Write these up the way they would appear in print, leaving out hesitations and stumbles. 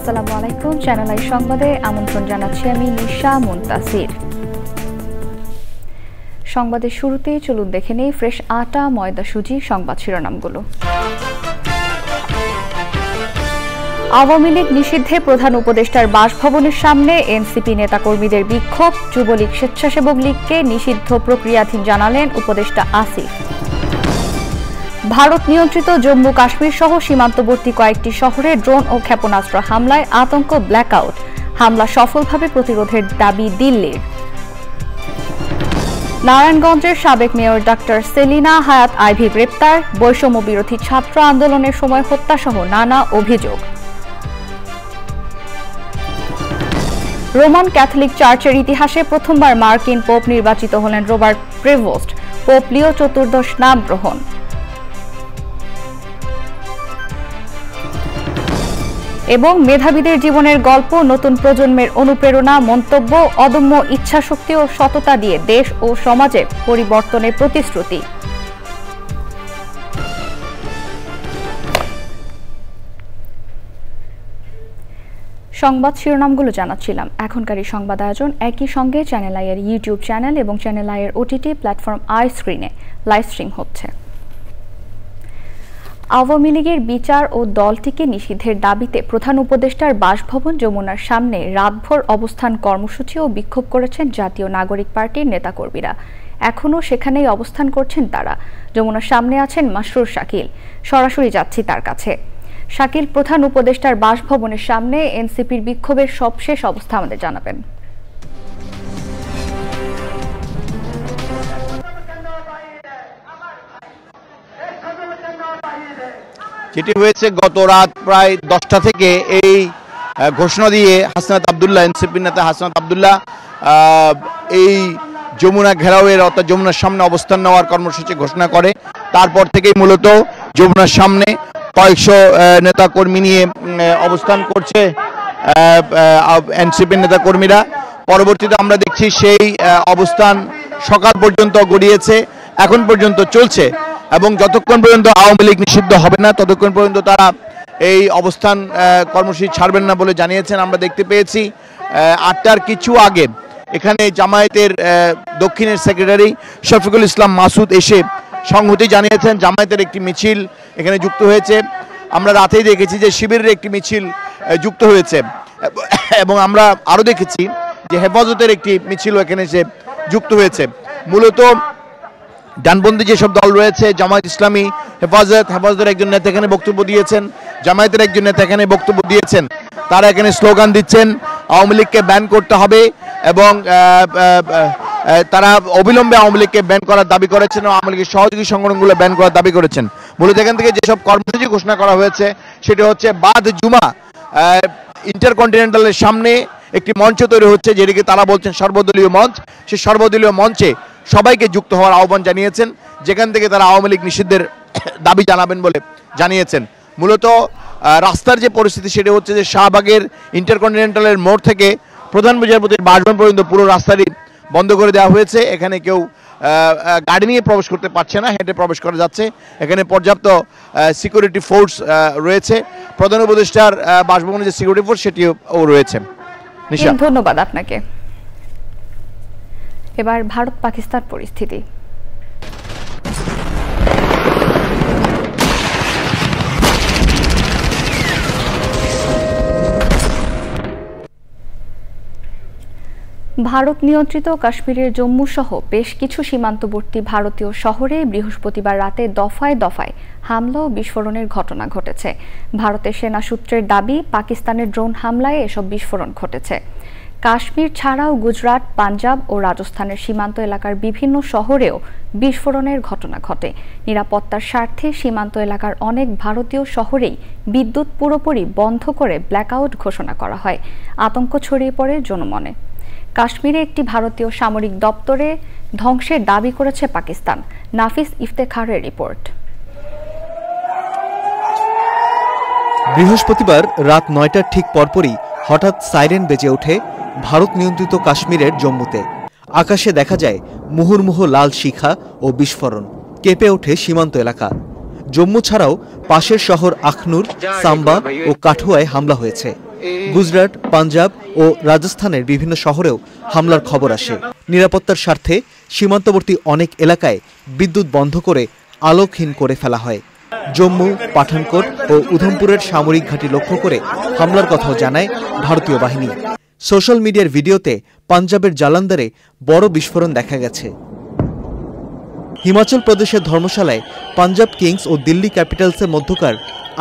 আসসালামু আলাইকুম। Channel I সংবাদে আমন্ত্রণ জানাচ্ছি আমি নিশা মুনতাসির। সংবাদের শুরুতেই চলুন দেখে নেই ফ্রেশ আটা ময়দা সুজি সংবাদ শিরোনামগুলো। আওয়ামী লীগ নিষিদ্ধে প্রধান উপদেষ্টার বাসভবনের সামনে এনসিপি নেতাকর্মীদের বিক্ষোভ। যুবলীগ স্বেচ্ছাসেবক লীগকে নিষিদ্ধ প্রক্রিয়াধীন জানালেন উপদেষ্টা আসিফ। ভারত নিয়ন্ত্রিত জম্মু কাশ্মীর সহ সীমান্তবর্তী কয়েকটি শহরে ড্রোন ও ক্ষেপণাস্ত্র হামলায় আতঙ্ক, ব্ল্যাকআউট। হামলা সফলভাবে প্রতিরোধের দাবি দিল্লির। নারায়ণগঞ্জের সাবেক মেয়র ডাক্তার সেলিনা হায়াত আইভি গ্রেপ্তার। বৈষম্য বিরোধী ছাত্র আন্দোলনের সময় হত্যাসহ নানা অভিযোগ। রোমান ক্যাথলিক চার্চের ইতিহাসে প্রথমবার মার্কিন পোপ নির্বাচিত হলেন রবার্ট প্রেভোস্ট। পোপ লিও চতুর্দশ নাম গ্রহণ। এবং মেধাবীদের জীবনের গল্প, নতুন প্রজন্মের অনুপ্রেরণা, মন্তব্য, অদম্য ইচ্ছাশক্তি ও সততা দিয়ে দেশ ও সমাজে পরিবর্তনের প্রতিশ্রুতি। সংবাদ শিরোনামগুলো জানাচ্ছিলাম। এখনকার এই সংবাদ আয়োজন একই সঙ্গে চ্যানেল আই এর ইউটিউব চ্যানেল এবং চ্যানেল আই এর ওটিটি প্ল্যাটফর্ম আই স্ক্রিনে লাইভ স্ট্রিম হচ্ছে। আওয়ামী লীগের বিচার ও দলটিকে নিষিদ্ধের দাবিতে প্রধান উপদেষ্টার বাসভবন যমুনার সামনে রাতভর অবস্থান কর্মসূচি ও বিক্ষোভ করেছেন জাতীয় নাগরিক পার্টির নেতাকর্মীরা। এখনও সেখানেই অবস্থান করছেন তারা। যমুনার সামনে আছেন মাসরুর শাকিল। সরাসরি যাচ্ছি তার কাছে। শাকিল, প্রধান উপদেষ্টার বাসভবনের সামনে এনসিপির বিক্ষোভের সবশেষ অবস্থা আমাদের জানাবেন। যেটি হয়েছে গত রাত প্রায় 10টা থেকে এই ঘোষণা দিয়ে হাসনাত আব্দুল্লাহ, এনসিপি নেতা হাসনাত আব্দুল্লাহ এই যমুনা ঘেরাওয়ের অর্থাৎ যমুনার সামনে অবস্থান নেওয়ার কর্মসূচি ঘোষণা করে। তারপর থেকেই মূলত যমুনার সামনে কয়েকশো নেতাকর্মী নিয়ে অবস্থান করছে এনসিপি নেতাকর্মীরা। পরবর্তীতে আমরা দেখছি সেই অবস্থান সকাল পর্যন্ত গড়িয়েছে, এখন পর্যন্ত চলছে এবং যতক্ষণ পর্যন্ত আওয়ামী লীগ নিষিদ্ধ হবে না ততক্ষণ পর্যন্ত তারা এই অবস্থান কর্মসূচি ছাড়বেন না বলে জানিয়েছেন। আমরা দেখতে পেয়েছি 8টার কিছু আগে এখানে জামায়াতের দক্ষিণের সেক্রেটারি শফিকুল ইসলাম মাসুদ এসে সংহতি জানিয়েছেন। জামায়াতের একটি মিছিল এখানে যুক্ত হয়েছে। আমরা রাতেই দেখেছি যে শিবিরের একটি মিছিল যুক্ত হয়েছে এবং আমরা আরও দেখেছি যে হেফাজতের একটি মিছিল এখানে এসে যুক্ত হয়েছে। মূলত ডানপন্থী যেসব দল রয়েছে, জামায়াত ইসলামী, হেফাজতের একজন নেতা এখানে বক্তব্য দিয়েছেন, জামায়াতের একজন নেতা এখানে বক্তব্য দিয়েছেন। তারা এখানে স্লোগান দিচ্ছেন আওয়ামী লীগকে ব্যান করতে হবে এবং তারা অবিলম্বে আওয়ামী লীগকে ব্যান করার দাবি করেছেন ও আওয়ামী লীগের সহযোগী সংগঠনগুলো ব্যান করার দাবি করেছেন। মূলত এখান থেকে যেসব কর্মসূচি ঘোষণা করা হয়েছে সেটি হচ্ছে বাদ জুমা ইন্টারকন্টিনেন্টালের সামনে একটি মঞ্চ তৈরি হচ্ছে, যেটিকে তারা বলছেন সর্বদলীয় মঞ্চ। সেই সর্বদলীয় মঞ্চে সবাইকে যুক্ত হওয়ার আহ্বান জানিয়েছেন, যেখান থেকে তারা আওয়ামী লীগ নিষিদ্ধের দাবি জানাবেন বলে জানিয়েছেন। মূলত রাস্তার যে পরিস্থিতি সেটি হচ্ছে যে শাহবাগের ইন্টারকন্টিনেন্টালের মোড় থেকে প্রধান বিচারপতির বাসভবন পর্যন্ত পুরো রাস্তাটি বন্ধ করে দেওয়া হয়েছে। এখানে কেউ গাড়ি নিয়ে প্রবেশ করতে পারছে না, হেঁটে প্রবেশ করা যাচ্ছে। এখানে পর্যাপ্ত সিকিউরিটি ফোর্স রয়েছে। প্রধান উপদেষ্টার বাসভবনে যে সিকিউরিটি ফোর্স সেটিও রয়েছে। ধন্যবাদ আপনাকে। এবার ভারত পাকিস্তান পরিস্থিতি। ভারত নিয়ন্ত্রিত কাশ্মীরের জম্মু সহ বেশ কিছু সীমান্তবর্তী ভারতীয় শহরে বৃহস্পতিবার রাতে দফায় দফায় হামলা ও বিস্ফোরণের ঘটনা ঘটেছে। ভারতের সেনা সূত্রের দাবি, পাকিস্তানের ড্রোন হামলায় এসব বিস্ফোরণ ঘটেছে। কাশ্মীর ছাড়াও গুজরাট, পাঞ্জাব ও রাজস্থানের সীমান্ত এলাকার বিভিন্ন শহরেও বিস্ফোরণের ঘটনা ঘটে। নিরাপত্তার স্বার্থে সীমান্ত এলাকার অনেক ভারতীয় শহরেই বিদ্যুৎ পুরোপুরি বন্ধ করে ব্ল্যাকআউট ঘোষণা করা হয়। আতঙ্ক ছড়িয়ে পড়ে জনমনে। কাশ্মীরে একটি ভারতীয় সামরিক দপ্তরে ধ্বংসের দাবি করেছে পাকিস্তান। নাফিস ইফতেখারের রিপোর্ট। বৃহস্পতিবার রাত 9টার ঠিক পরপরই হঠাৎ সাইরেন বেজে ওঠে ভারত নিয়ন্ত্রিত কাশ্মীরের জম্মুতে। আকাশে দেখা যায় মুহুর্মুহ লাল শিখা ও বিস্ফোরণ। কেঁপে ওঠে সীমান্ত এলাকা। জম্মু ছাড়াও পাশের শহর আখনুর, সাম্বা ও কাঠুয়ায় হামলা হয়েছে। গুজরাট, পাঞ্জাব ও রাজস্থানের বিভিন্ন শহরেও হামলার খবর আসে। নিরাপত্তার স্বার্থে সীমান্তবর্তী অনেক এলাকায় বিদ্যুৎ বন্ধ করে আলোকহীন করে ফেলা হয়। জম্মু, পাঠানকোট ও উধমপুরের সামরিক ঘাঁটি লক্ষ্য করে হামলার কথাও জানায় ভারতীয় বাহিনী। সোশ্যাল মিডিয়ার ভিডিওতে পাঞ্জাবের জালান্ধারে বড় বিস্ফোরণ দেখা গেছে। হিমাচল প্রদেশের ধর্মশালায় পাঞ্জাব কিংস ও দিল্লি ক্যাপিটালসের মধ্যকার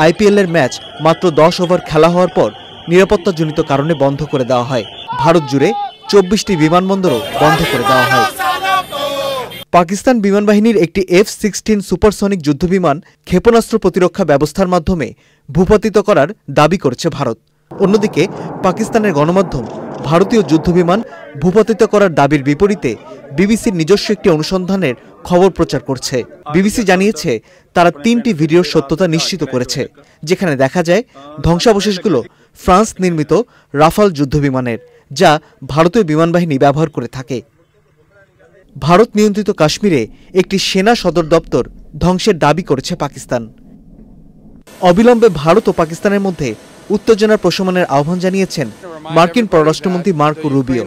আইপিএলের ম্যাচ মাত্র 10 ওভার খেলা হওয়ার পর নিরাপত্তাজনিত কারণে বন্ধ করে দেওয়া হয়। ভারত জুড়ে 24টি বিমানবন্দরও বন্ধ করে দেওয়া হয়। পাকিস্তান বিমান বাহিনীর একটি F-16 সুপারসনিক যুদ্ধবিমান ক্ষেপণাস্ত্র প্রতিরক্ষা ব্যবস্থার মাধ্যমে ভূপাতিত করার দাবি করেছে ভারত। অন্যদিকে পাকিস্তানের গণমাধ্যম ভারতীয় যুদ্ধবিমান ভূপাতিত করার দাবির বিপরীতে বিবিসির নিজস্ব একটি অনুসন্ধানের খবর প্রচার করছে। বিবিসি জানিয়েছে তারা 3টি ভিডিওর সত্যতা নিশ্চিত করেছে, যেখানে দেখা যায় ধ্বংসাবশেষগুলো ফ্রান্স নির্মিত রাফাল যুদ্ধবিমানের, যা ভারতীয় বিমান বাহিনী ব্যবহার করে থাকে। ভারত নিয়ন্ত্রিত কাশ্মীরে একটি সেনা সদর দপ্তর ধ্বংসের দাবি করেছে পাকিস্তান। অবিলম্বে ভারত ও পাকিস্তানের মধ্যে উত্তেজনার প্রশমনের আহ্বান জানিয়েছেন মার্কিন পররাষ্ট্রমন্ত্রী মার্কো রুবিও।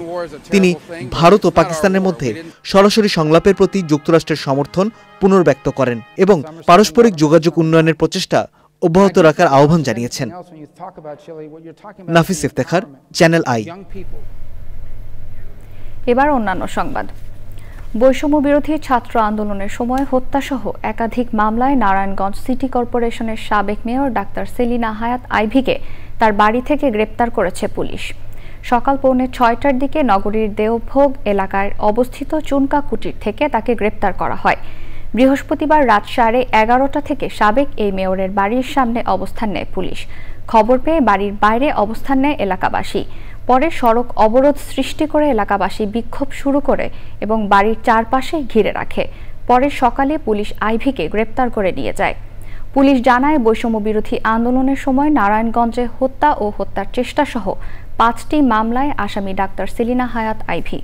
তিনি ভারত ও পাকিস্তানের মধ্যে সরাসরি সংলাপের প্রতি যুক্তরাষ্ট্রের সমর্থন পুনর্ব্যক্ত করেন এবং পারস্পরিক যোগাযোগ উন্নয়নের প্রচেষ্টা অব্যাহত রাখার আহ্বান জানিয়েছেন। নাফিস ইফতেখার, চ্যানেল আই। এবার অন্যান্য সংবাদ। বৈষম্য বিরোধী ছাত্র আন্দোলনের সময় হত্যাসহ একাধিক মামলায় নারায়ণগঞ্জ সিটি কর্পোরেশনের সাবেক মেয়র ডাক্তার সেলিনা হায়াত আইভিকে তার বাড়ি থেকে গ্রেপ্তার করেছে পুলিশ। সকাল 6:45টার দিকে নগরীর দেওভোগ এলাকায় অবস্থিত চুনকা কুটির থেকে তাকে গ্রেপ্তার করা হয়। বৃহস্পতিবার রাত 11:30 থেকে সাবেক এই মেয়রের বাড়ির সামনে অবস্থান নেয় পুলিশ। খবর পেয়ে বাড়ির বাইরে অবস্থান নেয় এলাকাবাসী। পরে সড়ক অবরোধ সৃষ্টি করে এলাকাবাসী বিক্ষোভ শুরু করে এবং বাড়ির চারপাশে ঘিরে রাখে। পরে সকালে পুলিশ আইভিকে গ্রেপ্তার করে নিয়ে যায়। পুলিশ জানায়, বৈষম্য বিরোধী আন্দোলনের সময় নারায়ণগঞ্জে হত্যা ও হত্যার চেষ্টা সহ 5টি মামলায় আসামি ডাক্তার সেলিনা হায়াত আইভি।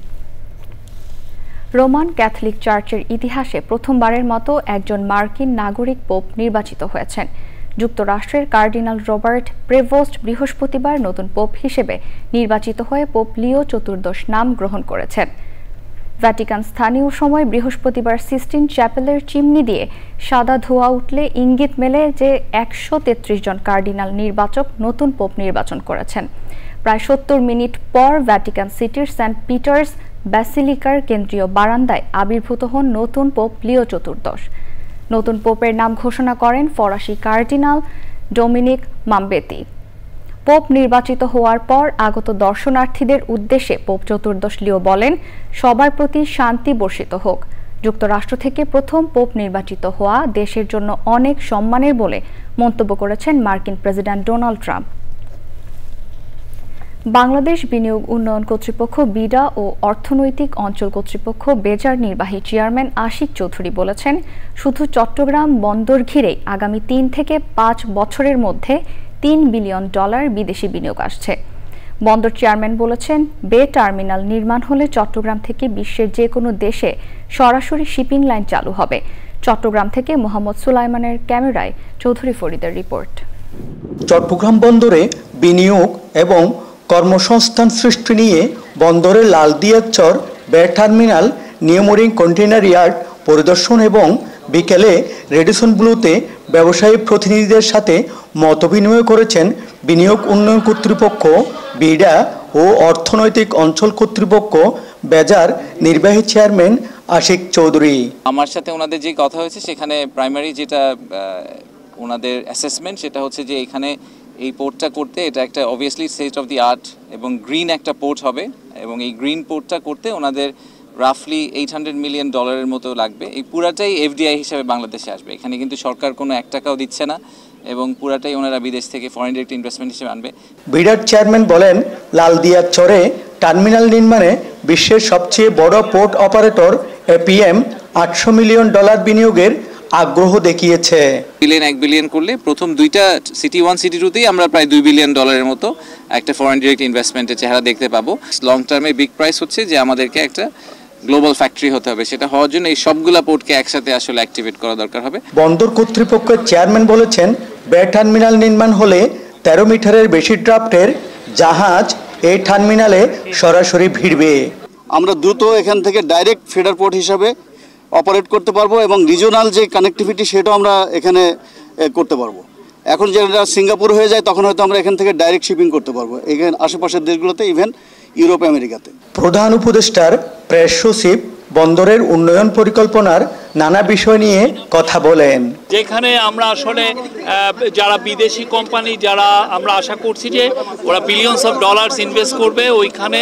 রোমান ক্যাথলিক চার্চের ইতিহাসে প্রথমবারের মতো একজন মার্কিন নাগরিক পোপ নির্বাচিত হয়েছেন। যুক্তরাষ্ট্রের কার্ডিনাল রবার্ট প্রেভোস্ট বৃহস্পতিবার নতুন পোপ হিসেবে নির্বাচিত হয়ে পোপ লিও চতুর্দশ নাম গ্রহণ করেছেন। ভ্যাটিকান স্থানীয় সময় বৃহস্পতিবার সিস্টিন চ্যাপেলের চিমনি দিয়ে সাদা ধোঁয়া উঠলে ইঙ্গিত মেলে যে 133 জন কার্ডিনাল নির্বাচক নতুন পোপ নির্বাচন করেছেন। প্রায় 70 মিনিট পর ভ্যাটিকান সিটির সেন্ট পিটার্স ব্যাসিলিকার কেন্দ্রীয় বারান্দায় আবির্ভূত হন নতুন পোপ লিও চতুর্দশ। নতুন পোপের নাম ঘোষণা করেন ফরাসি কার্ডিনাল ডোমিনিক মাম্বেতি। পোপ নির্বাচিত হওয়ার পর আগত দর্শনার্থীদের উদ্দেশ্যে পোপ চতুর্দশ লিও বলেন, সবার প্রতি শান্তি বর্ষিত হোক। যুক্তরাষ্ট্র থেকে প্রথম পোপ নির্বাচিত হওয়া দেশের জন্য অনেক সম্মানের বলে মন্তব্য করেছেন মার্কিন প্রেসিডেন্ট ডোনাল্ড ট্রাম্প। বাংলাদেশ বিনিয়োগ উন্নয়ন কর্তৃপক্ষ বিডা ও অর্থনৈতিক অঞ্চল কর্তৃপক্ষ বেজার নির্বাহী চেয়ারম্যান আশিক চৌধুরী বলেছেন, শুধু চট্টগ্রাম বন্দর ঘিরেই আগামী 3 থেকে 5 বছরের মধ্যে $3 বিলিয়ন বিদেশি বিনিয়োগ আসছে। বন্দর চেয়ারম্যান বলেছেন, বে টার্মিনাল নির্মাণ হলে চট্টগ্রাম থেকে বিশ্বের যে কোনো দেশে সরাসরি শিপিং লাইন চালু হবে। চট্টগ্রাম থেকে মোহাম্মদ সুলাইমানের ক্যামেরায় চৌধুরী ফরিদের রিপোর্ট। চট্টগ্রাম বন্দরে বিনিয়োগ এবং কর্মসংস্থান সৃষ্টি নিয়ে বন্দরের লালদিয়াচর বে টার্মিনাল নিউমোরিং কন্টেইনার ইয়ার্ড পরিদর্শন এবং বিকেলে রেডিসন ব্লুতে ব্যবসায়ী প্রতিনিধিদের সাথে মতবিনিময় করেছেন বিনিয়োগ উন্নয়ন কর্তৃপক্ষ বিডা ও অর্থনৈতিক অঞ্চল কর্তৃপক্ষ বেজার নির্বাহী চেয়ারম্যান আশিক চৌধুরী। আমার সাথে ওনাদের যে কথা হয়েছে সেখানে প্রাইমারি যেটা ওনাদের অ্যাসেসমেন্ট সেটা হচ্ছে যে এখানে এই পোর্টটা করতে এটা একটা obviously state of the art এবং গ্রিন একটা পোর্ট হবে এবং এই গ্রিন পোর্টটা করতে ওনাদের রাফলি $800 মিলিয়ন মতো লাগবে। এই পুরাটাই এফডিআই হিসাবে বাংলাদেশে আসবে। এখানে কিন্তু সরকার কোনো 1 টাকাও দিচ্ছে না এবং পুরাটাই ওনারা বিদেশ থেকে ফরেন ডিরেক্ট ইনভেস্টমেন্ট হিসেবে আনবে। বিডার চেয়ারম্যান বলেন, লালদিয়াচরে টার্মিনাল নির্মাণে বিশ্বের সবচেয়ে বড় পোর্ট অপারেটর এপিএম $800 মিলিয়ন বিনিয়োগের আগ্রহ দেখিয়েছে। $1 বিলিয়ন করলে প্রথম 2টা সিটি 1 সিটি 2তেই আমরা প্রায় $2 বিলিয়ন মতো একটা ফরেন ডিরেক্ট ইনভেস্টমেন্টের চেহারা দেখতে পাবো। লং টার্মে বিগ প্রাইস হচ্ছে যে আমাদেরকে একটা গ্লোবাল ফ্যাক্টরি হতে হবে। সেটা হওয়ার জন্য এই সবগুলা পোর্টকে একসাথে আসলে অ্যাক্টিভেট করা দরকার হবে। বন্দর কর্তৃপক্ষের চেয়ারম্যান বলেছেন, বে টার্মিনাল নির্মাণ হলে 13 মিটারের বেশি ড্রাফটের জাহাজ এই টার্মিনালে সরাসরি ভিড়বে। আমরা দ্রুত এখান থেকে ডাইরেক্ট ফিডার পোর্ট হিসাবে অপারেট করতে পারবো এবং রিজিওনাল যে কানেক্টিভিটি সেটাও আমরা এখানে করতে পারবো। এখন যেটা সিঙ্গাপুর হয়ে যায় তখন হয়তো আমরা এখান থেকে ডাইরেক্ট শিপিং করতে পারবো এখানে আশেপাশের দেশগুলোতে, ইভেন ইউরোপ আমেরিকাতে। প্রধান উপদেষ্টার প্রেস সচিব বন্দরের উন্নয়ন পরিকল্পনার নানা বিষয় নিয়ে কথা বলেন। যেখানে আমরা আসলে যারা বিদেশি কোম্পানি যারা আমরা আশা করছি যে ওরা বিলিয়নস অফ ডলার্স ইনভেস্ট করবে, ওইখানে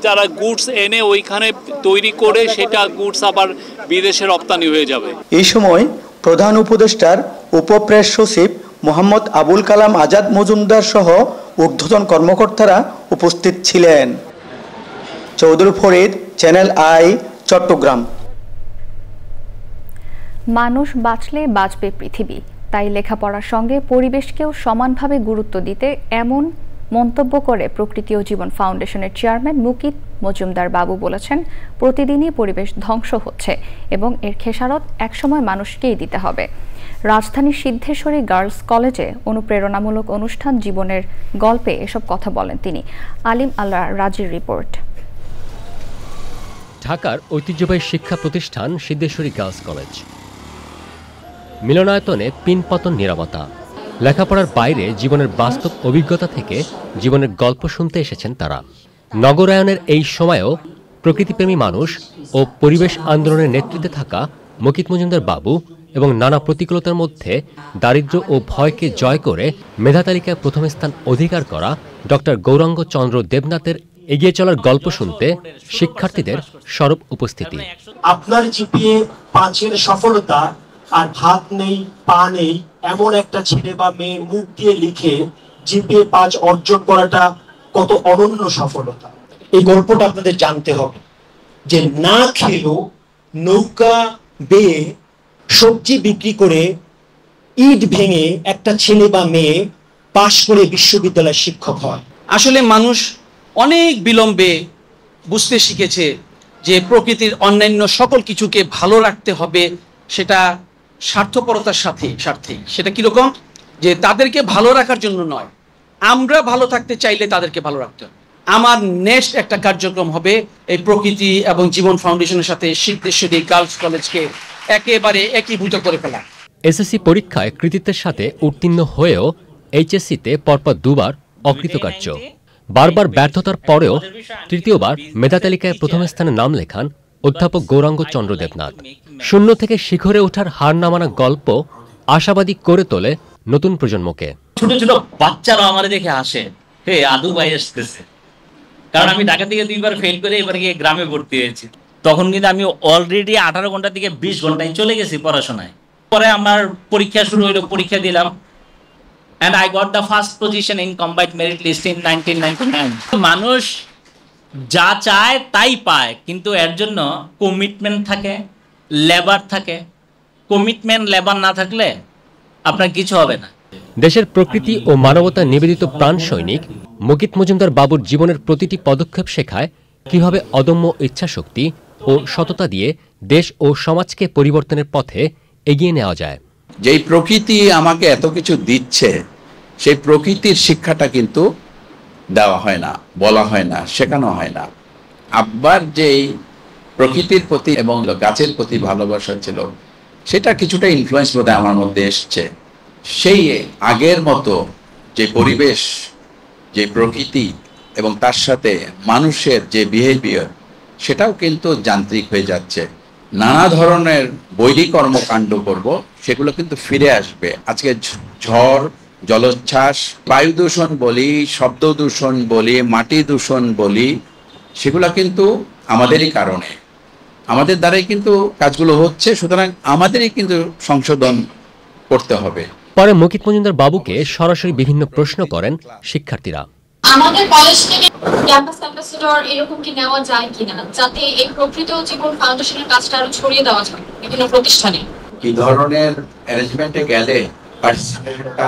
যারা গুডস এনে ওইখানে তৈরি করে সেটা গুডস আবার বিদেশে রপ্তানি হয়ে যাবে। এই সময় প্রধান উপদেষ্টার উপপ্রেস সচিব মোহাম্মদ আবুল কালাম আজাদ মজুমদার সহ ঊর্ধ্বতন কর্মকর্তারা উপস্থিত ছিলেন। Chowdhury Farid, Channel I, Chittagong. মানুষ বাঁচলে বাঁচবে পৃথিবী, তাই লেখাপড়ার সঙ্গে পরিবেশকেও সমানভাবে গুরুত্ব দিতে এমন মন্তব্য করে প্রকৃতি ও জীবন ফাউন্ডেশনের চেয়ারম্যান মুকিত মজুমদার বাবু বলেছেন, প্রতিদিনই পরিবেশ ধ্বংস হচ্ছে এবং এর খেসারত একসময় মানুষকেই দিতে হবে। রাজধানীর সিদ্ধেশ্বরী গার্লস কলেজে অনুপ্রেরণামূলক অনুষ্ঠান জীবনের গল্পে এসব কথা বলেন তিনি। আলিম আল্লাহ রাজির রিপোর্ট। ঢাকার ঐতিহ্যবাহী শিক্ষা প্রতিষ্ঠান সিদ্ধেশ্বরী গার্লস কলেজ। মিলনায়তনে পিনপতন নিরাপত্তা। লেখাপড়ার বাইরে জীবনের বাস্তব অভিজ্ঞতা থেকে জীবনের গল্প শুনতে এসেছেন তারা। নগরায়নের এই সময়েও প্রকৃতিপ্রেমী মানুষ ও পরিবেশ আন্দোলনের নেতৃত্বে থাকা মুকিত মজুমদার বাবু এবং নানা প্রতিকূলতার মধ্যে দারিদ্র্য ও ভয়কে জয় করে মেধা তালিকায় প্রথম স্থান অধিকার করা ডক্টর গৌরাঙ্গ চন্দ্র দেবনাথের এগিয়ে চলার গল্প শুনতে শিক্ষার্থীদের সরব উপস্থিতি। আপনার জিপিএ 5-এর সফলতা আর হাত নেই পা নেই এমন একটা ছেলে বা মেয়ে মুখ দিয়ে লিখে জিপিএ 5 অর্জন করাটা কত অনন্য সফলতা। এই গল্পটা আপনাদের জানতে হবে যে না খেলেও নৌকা বেয়ে সবজি বিক্রি করে ইট ভেঙে একটা ছেলে বা মেয়ে পাশ করে বিশ্ববিদ্যালয়ের শিক্ষক হয়। আসলে মানুষ অনেক বিলম্বে বুঝতে শিখেছে যে প্রকৃতির অন্যান্য সকল কিছুকে ভালো রাখতে হবে, সেটা স্বার্থপরতার স্বার্থেই। সেটা কিরকম, যে তাদেরকে ভালো রাখার জন্য নয়, আমরা ভালো থাকতে চাইলে তাদেরকে ভালো রাখতে হবে। আমার নেক্সট একটা কার্যক্রম হবে এই প্রকৃতি এবং জীবন ফাউন্ডেশনের সাথে সিদ্ধেশ্বরী গার্লস কলেজকে একেবারে একীভূত করে ফেলা। এসএসসি পরীক্ষায় কৃতিত্বের সাথে উত্তীর্ণ হয়েও এইচএসসিতে পরপর দুবার অকৃতকার্য। বারবার ব্যর্থতার পরেও তৃতীয়বার মেধা তালিকায় প্রথম স্থানে নাম লেখান অধ্যাপক গৌরাঙ্গ চন্দ্র দেবনাথ। শূন্য থেকে শিখরে ওঠার হার না মানা গল্প আশাবাদী করে তোলে নতুন প্রজন্মকে। ছোট ছোট বাচ্চারা আমাদের দেখে আসে, হে আদু ভাই আসতেছে। কারণ আমি ঢাকা থেকে 2বার ফেল করে এবার গিয়ে গ্রামে ভর্তি হয়েছি। তখন কিন্তু আমি অলরেডি 18 ঘন্টা থেকে 20 ঘন্টায় চলে গেছি পড়াশোনায়। পরে আমার পরীক্ষা শুরু হলো, পরীক্ষা দিলাম, and I got the first position in combined merit list in 1999. মানুষ যা চায় তাই পায়, কিন্তু এর জন্য কমিটমেন্ট থাকে, লেবার থাকে। কমিটমেন্ট লেবার না থাকলে আপনার কিছু হবে না। দেশের প্রকৃতি ও মানবতা নিবেদিত প্রাণ সৈনিক মুকিত মজুমদার বাবুর জীবনের প্রতিটি পদক্ষেপ শেখায় কিভাবে অদম্য ইচ্ছাশক্তি ও সততা দিয়ে দেশ ও সমাজকে পরিবর্তনের পথে এগিয়ে নেওয়া যায়। যেই প্রকৃতি আমাকে এত কিছু দিচ্ছে, সেই প্রকৃতির শিক্ষাটা কিন্তু দেওয়া হয় না, বলা হয় না, শেখানো হয় না। আব্বার যেই প্রকৃতির প্রতি এবং গাছের প্রতি ভালোবাসা ছিল, সেটা কিছুটা ইনফ্লুয়েন্স বোধহয় আমার মধ্যে এসছে। সেই আগের মতো যে পরিবেশ, যে প্রকৃতি এবং তার সাথে মানুষের যে বিহেভিয়ার, সেটাও কিন্তু যান্ত্রিক হয়ে যাচ্ছে। নানা ধরনের বৈরী কর্মকাণ্ড করব, সেগুলো কিন্তু ফিরে আসবে। আজকে ঝড়, জলোচ্ছ্বাস, বায়ু দূষণ বলি, শব্দ দূষণ বলি, মাটি দূষণ বলি, সেগুলো কিন্তু আমাদেরই কারণে, আমাদের দ্বারাই কিন্তু কাজগুলো হচ্ছে। সুতরাং আমাদেরই কিন্তু সংশোধন করতে হবে। পরে মুকিত মজুমদার বাবুকে সরাসরি বিভিন্ন প্রশ্ন করেন শিক্ষার্থীরা। আমাদের কলেজ থেকে ক্যাম্পাস অ্যাম্বাসেডর এরকম কি নেওয়া যায় কিনা, যাতে এই প্রকৃতি ও জীবন ফাউন্ডেশনের কাজটা আরো ছড়িয়ে দেওয়া যায় বিভিন্ন প্রতিষ্ঠানে? কি ধরনের অ্যারেঞ্জমেন্টে গেলে পার্টিসিপেশনটা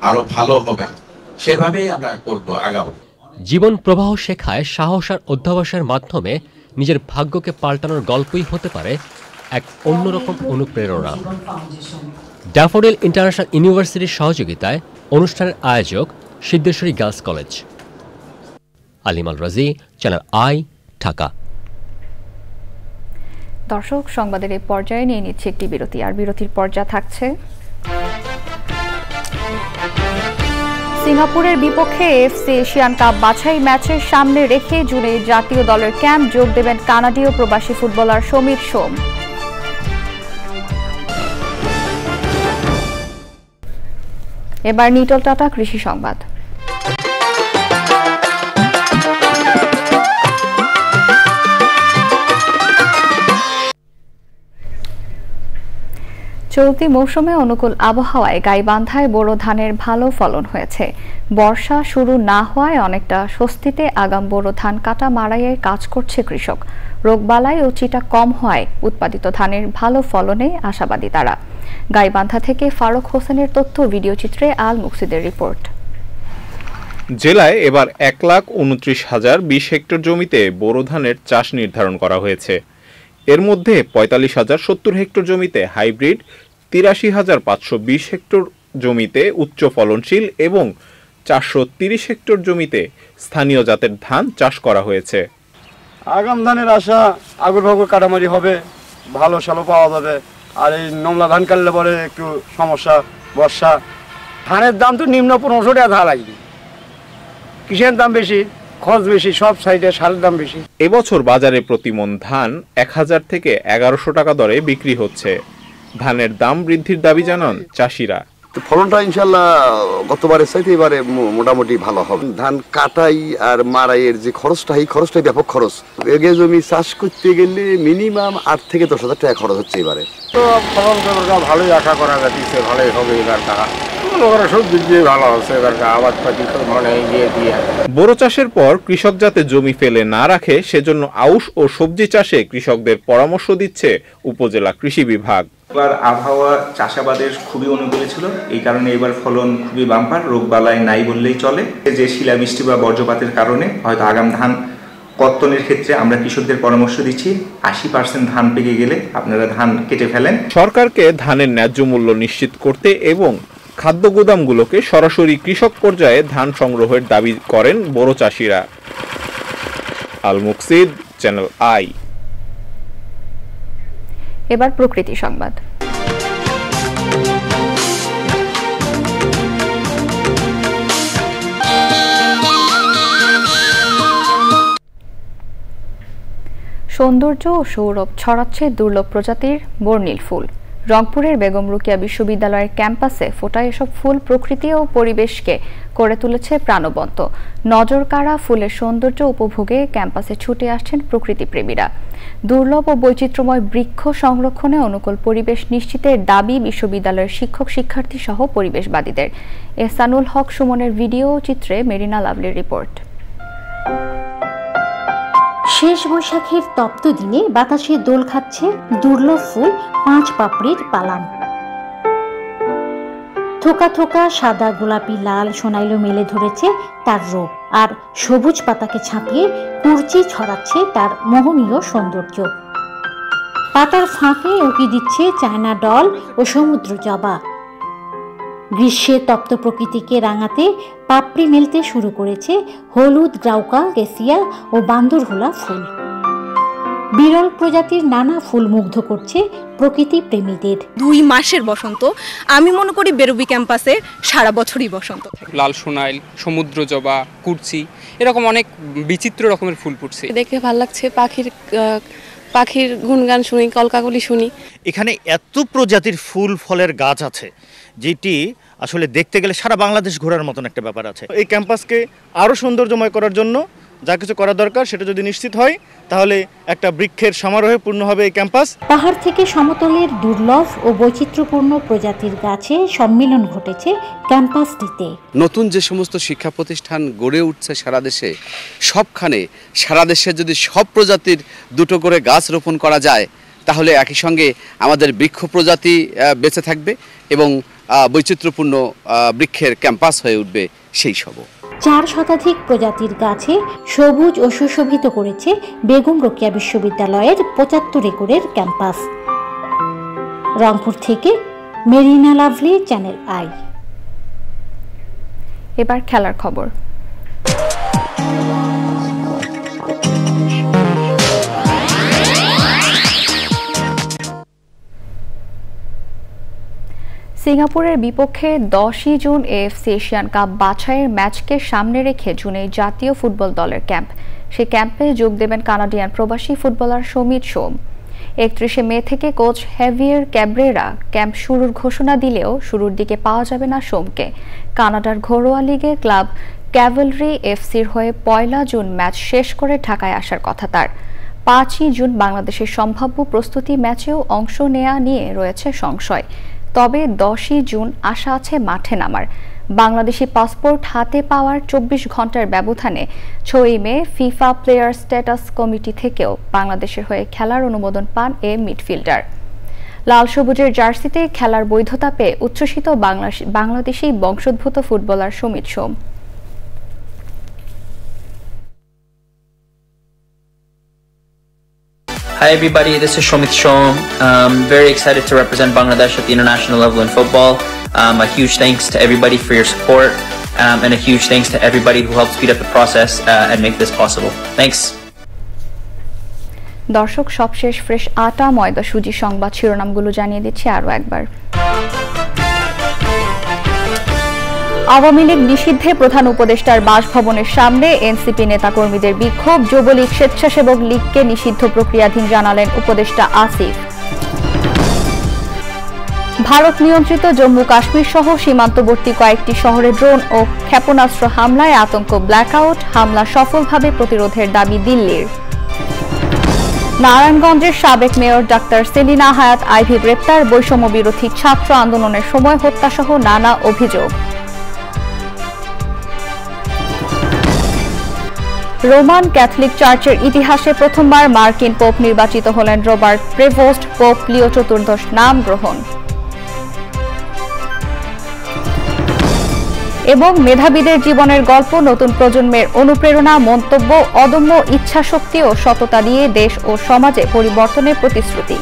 আরো ভালো হবে, সেভাবেই আমরা করব, আগাবো। জীবন প্রবাহ শেখায় সাহস আর অধ্যবসায়ের মাধ্যমে নিজের ভাগ্যকে পাল্টানোর গল্পই হতে পারে এক অন্যরকম অনুপ্রেরণা। ড্যাফোডিল ইন্টারন্যাশনাল ইউনিভার্সিটির সহযোগিতায় অনুষ্ঠানের আয়োজক সিদ্ধেশ্বরী গার্লস কলেজ। আলিমাল রাজি, চ্যানেল আই, ঢাকা। দর্শক, সংবাদের এই পর্যায়ে নিয়ে নিচ্ছে একটি বিরতি, আর বিরতির পর্যায়ে থাকছে সিঙ্গাপুরের বিপক্ষে এফসি এশিয়ান কাপ বাছাই ম্যাচের সামনে রেখে জুনে জাতীয় দলের ক্যাম্প যোগ দেবেন কানাডীয় প্রবাসী ফুটবলার সমীর সোম। এবার নিটল টাটা কৃষি সংবাদ। চলতি মৌসুমে অনুকূল আবহাওয়ায় গাইবান্ধায় বোরো ধানের ভালো ফলন হয়েছে। বর্ষা শুরু না হওয়ায় অনেকটা স্বস্তিতে আগাম বোরো ধান কাটা মাড়াইয়ের কাজ করছে কৃষক। রোগবালাই ও চিটা কম হওয়ায় উৎপাদিত ধানের ভালো ফলনে আশাবাদী তারা। গাইবান্ধা থেকে ফারুক হোসেনের তথ্য, ভিডিও চিত্রে আল মুকসিদের রিপোর্ট। জেলায় এবার 1,29,020 হেক্টর জমিতে বোরো ধানের চাষ নির্ধারণ করা হয়েছে। এর মধ্যে 45,070 হেক্টর জমিতে হাইব্রিড, 83,520 হেক্টর জমিতে উচ্চ ফলনশীল এবং 430 হেক্টর জমিতে স্থানীয় জাতের ধান চাষ করা হয়েছে। আগাম ধানের আশা আগুর ভাগুর কাটামারি হবে, ভালো সালো পাওয়া যাবে। আর এই নমলা ধান কাটলে পরে একটু সমস্যা, বর্ষা। ধানের দাম তো নিম্ন 1500 টাকা ধান লাগবে, কিসের দাম বেশি, খরচ বেশি, সব সাইডে সারের দাম বেশি। এবছর বাজারে প্রতি মণ ধান 1000 থেকে 1100 টাকা দরে বিক্রি হচ্ছে। ধানের দাম বৃদ্ধির দাবি জানান চাষিরা। ফলনটা ইনশাল্লাহ গতবারের চাইতে এবারে মোটামুটি ভালো হবে। ধান কাটাই আর মারাইয়ের যে খরচটা, এই খরচটাই ব্যাপক খরচ। এগে জমি চাষ করতে গেলে মিনিমাম 8 থেকে 10,000 টাকা খরচ হচ্ছে এবারে। তো ফলন ভালোই আশা করা যাচ্ছে, ভালোই হবে এবার টাকা। বোরো চাষের পর কৃষক যাতে জমি ফেলে না রাখে সেজন্য আউশ ও সবজি চাষে কৃষকদের পরামর্শ দিচ্ছে উপজেলা কৃষি বিভাগ। এবার আবহাওয়া চাষাবাদের খুবই অনুকূলে ছিল, এই কারণে এবার ফলন খুবই বাম্পার, রোগবালাই নাই বললেই চলে। যে শিলাবৃষ্টি বা বজ্রপাতের কারণে হয়তো আগাম ধান কর্তনের ক্ষেত্রে আমরা কৃষকদের পরামর্শ দিচ্ছি 80% ধান পেকে গেলে আপনারা ধান কেটে ফেলেন। সরকারকে ধানের ন্যায্য মূল্য নিশ্চিত করতে এবং খাদ্য গুদামগুলোকে সরাসরি কৃষক পর্যায়ে ধান সংগ্রহের দাবি করেন বোরো চাষিরা। আল মুকসিদ, চ্যানেল আই। এবার প্রকৃতি সংবাদ। সৌন্দর্য ও সৌরভ ছড়াচ্ছে দুর্লভ প্রজাতির বর্ণিল ফুল। রংপুরের বেগম রোকেয়া বিশ্ববিদ্যালয়ের ক্যাম্পাসে ফোটা এসব ফুল প্রকৃতি ও পরিবেশকে করে তুলেছে প্রাণবন্ত। নজরকাড়া ফুলের সৌন্দর্য উপভোগে ক্যাম্পাসে ছুটে আসছেন প্রকৃতিপ্রেমীরা। দুর্লভ ও বৈচিত্র্যময় বৃক্ষ সংরক্ষণে অনুকূল পরিবেশ নিশ্চিতের দাবি বিশ্ববিদ্যালয়ের শিক্ষক শিক্ষার্থী সহ পরিবেশবাদীদের। এহসানুল হক সুমনের ভিডিও চিত্রে মেরিনা লাভলির রিপোর্ট। শেষ বৈশাখের তপ্ত দিনে বাতাসে দোল খাচ্ছে দুর্লভ ফুল 5 পাপড়ির পালান। থোকা থোকা সাদা, গোলাপি, লাল, সোনাইলো মেলে ধরেছে তার রূপ, আর সবুজ পাতাকে ছাপিয়ে কুরচি ছড়াচ্ছে তার মোহনীয় সৌন্দর্য। পাতার ফাঁকে উকি দিচ্ছে চায়না ডল ও সমুদ্র জবা। গ্রীষ্মের তপ্ত প্রকৃতিকে রাঙাতে পাপড়ি মেলতে শুরু করেছে হলুদ গ্রাউকা, কেসিয়া ও বান্দরহোলা ফুল। বিরল প্রজাতির নানা ফুল মুগ্ধ করছে প্রকৃতি প্রেমীদের। 2 মাসের বসন্ত, আমি মনে করি বেরুবি ক্যাম্পাসে সারা বছরই বসন্ত। লাল সোনাইল, সমুদ্র জবা, কুরচি, এরকম অনেক বিচিত্র রকমের ফুল ফুটছে। দেখে ভালো লাগছে, পাখির গুণগান শুনি, কলকাকলি শুনি। এখানে এত প্রজাতির ফুল ফলের গাছ আছে যেটি আসলে দেখতে গেলে সারা বাংলাদেশ ঘোরার মতন একটা ব্যাপার আছে। এই ক্যাম্পাসকে আরও সৌন্দর্যময় করার জন্য যা কিছু করা দরকার সেটা যদি নিশ্চিত হয় তাহলে একটা বৃক্ষের সমারোহে পূর্ণ হবে এই ক্যাম্পাস। পাহাড় থেকে সমতলের দুর্লভ ও বৈচিত্র্যপূর্ণ প্রজাতির গাছে সম্মিলন ঘটেছে ক্যাম্পাসটিতে। নতুন যে সমস্ত শিক্ষা প্রতিষ্ঠান গড়ে উঠছে সারা দেশে, সবখানে সারা দেশে যদি সব প্রজাতির 2টো করে গাছ রোপণ করা যায় তাহলে একই সঙ্গে আমাদের বৃক্ষ প্রজাতি বেঁচে থাকবে এবং বৈচিত্র্যপূর্ণ বৃক্ষের ক্যাম্পাস হয়ে উঠবে সেই সব। 4 শতাধিক প্রজাতির গাছে সবুজ ও সুশোভিত করেছে বেগম রোকেয়া বিশ্ববিদ্যালয়ের 75 একরের ক্যাম্পাস। রংপুর থেকে মেরিনা লাভলি, চ্যানেল আই। এবার খেলার খবর। সিঙ্গাপুরের বিপক্ষে 10 জুন এএফসি এশিয়ান কাপ বাছাইয়ের ম্যাচকে সামনে রেখে জুনে জাতীয় ফুটবল দলের ক্যাম্প। সেই ক্যাম্পে যোগ দেবেন কানাডিয়ান প্রবাসী ফুটবলার সমিত সোম। 31 মে থেকে কোচ হেভিয়ার ক্যাব্রেরা ক্যাম্প শুরুর ঘোষণা দিলেও শুরুর দিকে পাওয়া যাবে না সোমকে। কানাডার ঘরোয়া লিগে ক্লাব ক্যাভেলরি এফসির হয়ে 1 জুন ম্যাচ শেষ করে ঢাকায় আসার কথা তার। 5 জুন বাংলাদেশের সম্ভাব্য প্রস্তুতি ম্যাচেও অংশ নেওয়া নিয়ে রয়েছে সংশয়। তবে 10 জুন আশা আছে মাঠে নামার। বাংলাদেশি পাসপোর্ট হাতে পাওয়ার 24 ঘন্টার ব্যবধানে 6 মে ফিফা প্লেয়ার স্ট্যাটাস কমিটি থেকেও বাংলাদেশের হয়ে খেলার অনুমোদন পান এ মিডফিল্ডার। লাল সবুজের জার্সিতে খেলার বৈধতা পেয়ে উচ্ছ্বসিত বাংলাদেশি বংশোদ্ভূত footballer Samit Som. Hi everybody, this is Shomit Shom. Very excited to represent Bangladesh at the international level in football. A huge thanks to everybody for your support, and a huge thanks to everybody who helped speed up the process and make this possible. Thanks. দর্শক, সবশেষ fresh আটা ময়দা সুজি সংবাদ শিরোনামগুলো জানিয়ে দিচ্ছি আরও একবার। আওয়ামী লীগ নিষিদ্ধে প্রধান উপদেষ্টার বাসভবনের সামনে এনসিপি নেতাকর্মীদের বিক্ষোভ। যুবলীগ স্বেচ্ছাসেবক লীগকে নিষিদ্ধ প্রক্রিয়াধীন জানালেন উপদেষ্টা আসিফ। ভারত নিয়ন্ত্রিত জম্মু কাশ্মীর সহ সীমান্তবর্তী কয়েকটি শহরে ড্রোন ও ক্ষেপণাস্ত্র হামলায় আতঙ্ক। ব্ল্যাকআউট, হামলা সফলভাবে প্রতিরোধের দাবি দিল্লির। নারায়ণগঞ্জের সাবেক মেয়র ডাক্তার সেলিনা হায়াত আইভি গ্রেপ্তার। বৈষম্য বিরোধী ছাত্র আন্দোলনের সময় হত্যাসহ নানা অভিযোগ। রোমান ক্যাথলিক চার্চের ইতিহাসে প্রথমবার মার্কিন পোপ নির্বাচিত হলেন রবার্ট প্রেভোস্ট। পোপ লিও চতুর্দশ নাম গ্রহণ। এবং মেধাবীদের জীবনের গল্প, নতুন প্রজন্মের অনুপ্রেরণা, মন্তব্য, অদম্য ইচ্ছাশক্তি ও সততা দিয়ে দেশ ও সমাজে পরিবর্তনের প্রতিশ্রুতি।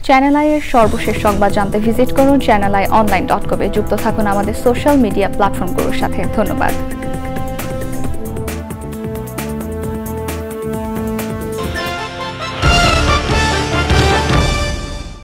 চ্যানেল আই এর সর্বশেষ সংবাদ জানতে ভিজিট করুন channelionline.com-এ। যুক্ত থাকুন আমাদের সোশ্যাল মিডিয়া প্ল্যাটফর্মগুলোর সাথে। ধন্যবাদ।